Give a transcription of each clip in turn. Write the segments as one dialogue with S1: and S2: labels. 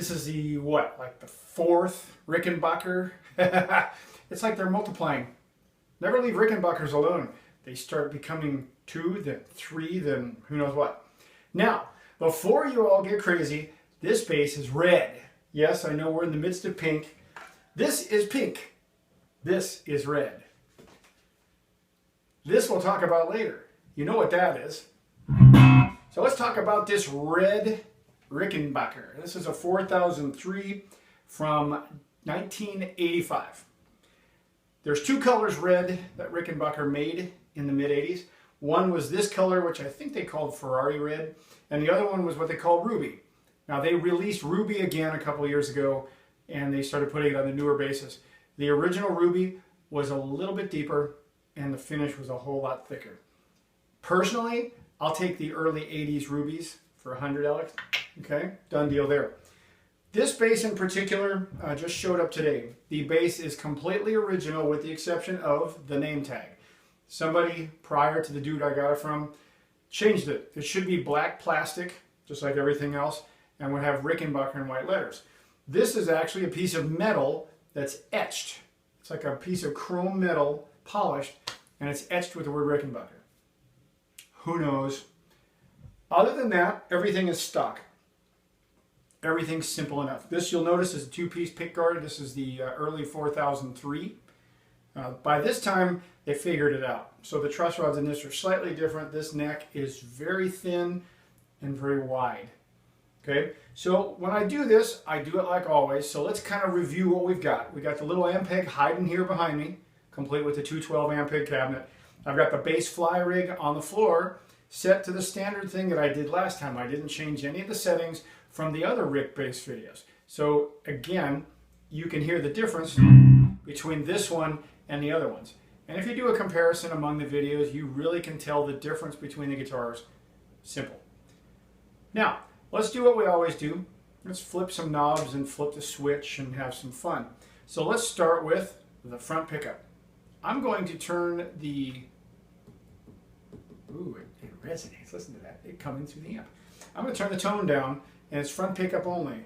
S1: This is the, what, like the fourth Rickenbacker? It's like they're multiplying. Never leave Rickenbackers alone. They start becoming 2, then 3, then who knows what. Now, before you all get crazy, this bass is red. Yes, I know we're in the midst of pink. This is pink. This is red. This we'll talk about later. You know what that is. So let's talk about this red Rickenbacker. This is a 4003 from 1985. There's 2 colors red that Rickenbacker made in the mid-80s. One was this color, which I think they called Ferrari red, and the other one was what they called Ruby. Now they released Ruby again a couple years ago, and they started putting it on the newer basses. The original Ruby was a little bit deeper, and the finish was a whole lot thicker. Personally, I'll take the early 80s Rubies for $100. Okay, done deal there. This bass in particular just showed up today. The bass is completely original with the exception of the name tag. Somebody prior to the dude I got it from changed it. It should be black plastic, just like everything else, and would have Rickenbacker in white letters. This is actually a piece of metal that's etched. It's like a piece of chrome metal polished, and it's etched with the word Rickenbacker. Who knows? Other than that, everything is stock. Everything's simple enough. This, you'll notice, is a 2-piece pickguard. This is the early 4003. By this time, they figured it out. So the truss rods in this are slightly different. This neck is very thin and very wide. Okay, so when I do this, I do it like always. So let's kind of review what we've got. We got the little Ampeg hiding here behind me, complete with the 212 Ampeg cabinet. I've got the bass fly rig on the floor, set to the standard thing that I did last time. I didn't change any of the settings from the other Rick bass videos. So again, you can hear the difference between this one and the other ones. And if you do a comparison among the videos, you really can tell the difference between the guitars. Simple. Now, let's do what we always do. Let's flip some knobs and flip the switch and have some fun. So let's start with the front pickup. I'm going to turn the... Ooh, it resonates. Listen to that. It coming through the amp. I'm going to turn the tone down, and it's front pickup only.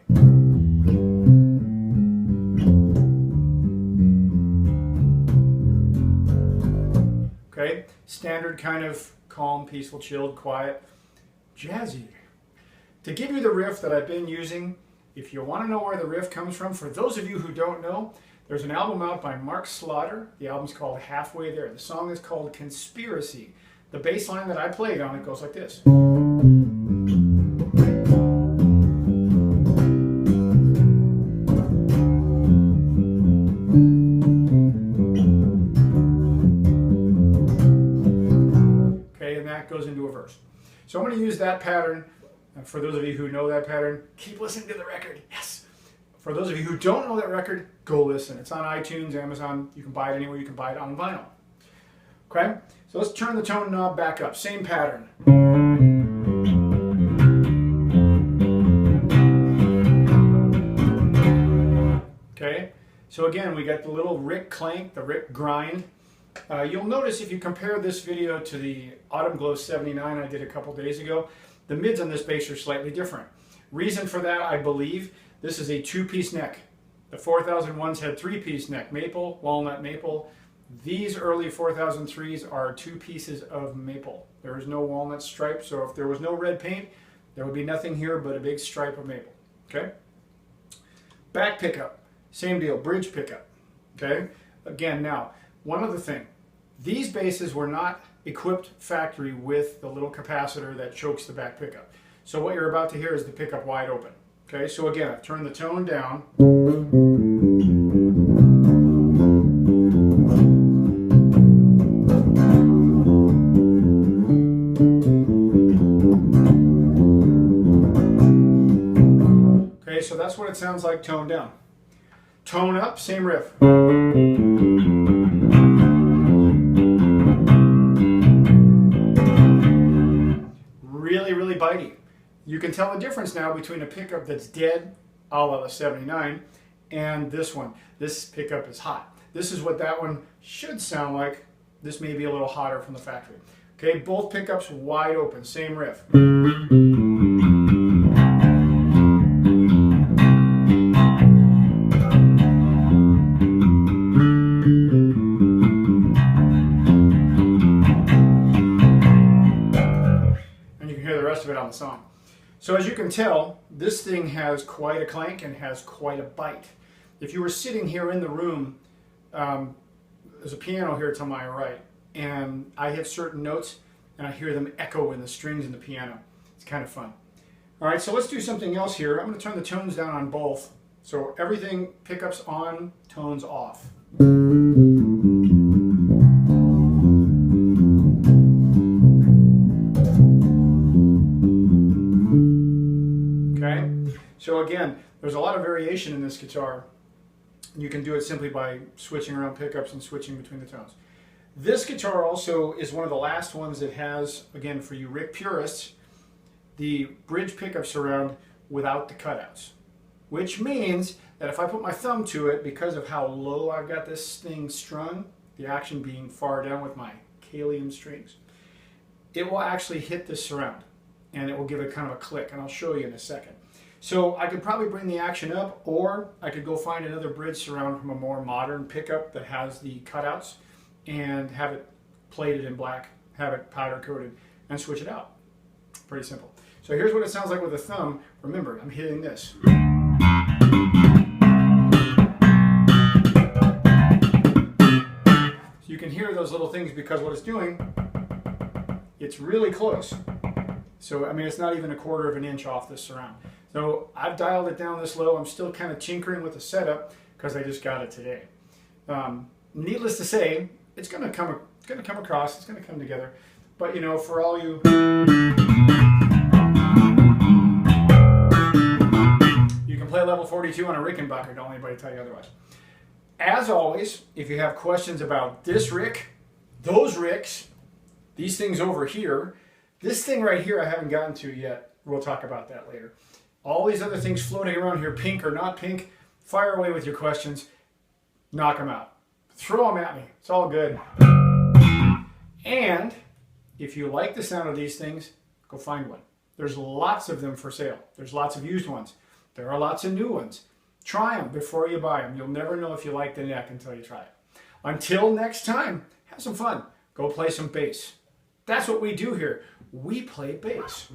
S1: Okay, standard kind of calm, peaceful, chilled, quiet, jazzy. To give you the riff that I've been using, if you want to know where the riff comes from, for those of you who don't know, there's an album out by Mark Slaughter. The album's called Halfway There. The song is called Conspiracy. The bass line that I played on it goes like this. Okay, and that goes into a verse. So I'm going to use that pattern. And for those of you who know that pattern, keep listening to the record. Yes. For those of you who don't know that record, go listen. It's on iTunes, Amazon. You can buy it anywhere. You can buy it on vinyl. Okay? So let's turn the tone knob back up. Same pattern. Okay? So again, we got the little Rick clank, the Rick grind. You'll notice if you compare this video to the Autumn Glow 79 I did a couple days ago, the mids on this bass are slightly different. Reason for that, I believe, this is a 2-piece neck. The 4001s had 3-piece neck, maple, walnut, maple. These early 4003s are 2 pieces of maple. There is no walnut stripe, so if there was no red paint, there would be nothing here but a big stripe of maple. Okay? Back pickup, same deal, bridge pickup. Okay? Again, now, one other thing. These basses were not equipped factory with the little capacitor that chokes the back pickup. So what you're about to hear is the pickup wide open. Okay, so again, I've turned the tone down. Okay, so that's what it sounds like toned down. Tone up, same riff. Really, really bitey. You can tell the difference now between a pickup that's dead, a la the 79, and this one. This pickup is hot. This is what that one should sound like. This may be a little hotter from the factory. Okay, both pickups wide open, same riff. So as you can tell, this thing has quite a clank and has quite a bite. If you were sitting here in the room, there's a piano here to my right, and I hit certain notes and I hear them echo in the strings in the piano. It's kind of fun. All right, so let's do something else here. I'm going to turn the tones down on both. So everything, pickups on, tones off. Okay, so again, there's a lot of variation in this guitar. You can do it simply by switching around pickups and switching between the tones. This guitar also is one of the last ones that has, again, for you Rick purists, the bridge pickup surround without the cutouts. Which means that if I put my thumb to it, because of how low I've got this thing strung, the action being far down with my Kalium strings, it will actually hit this surround and it will give it kind of a click, and I'll show you in a second. So I could probably bring the action up, or I could go find another bridge surround from a more modern pickup that has the cutouts and have it plated in black, have it powder coated, and switch it out. Pretty simple. So here's what it sounds like with a thumb. Remember, I'm hitting this. So you can hear those little things because what it's doing, it's really close. So, I mean, it's not even 1/4 of an inch off this surround. So I've dialed it down this low. I'm still kind of tinkering with the setup because I just got it today. Needless to say, it's going to come across. It's going to come together. But you know, for all you can play level 42 on a Rickenbacker. Don't let anybody tell you otherwise. As always, if you have questions about this Rick, those Ricks, these things over here, this thing right here I haven't gotten to yet. We'll talk about that later. All these other things floating around here, pink or not pink, fire away with your questions. Knock them out. Throw them at me. It's all good. And if you like the sound of these things, go find one. There's lots of them for sale. There's lots of used ones. There are lots of new ones. Try them before you buy them. You'll never know if you like the neck until you try it. Until next time, have some fun. Go play some bass. That's what we do here. We play bass.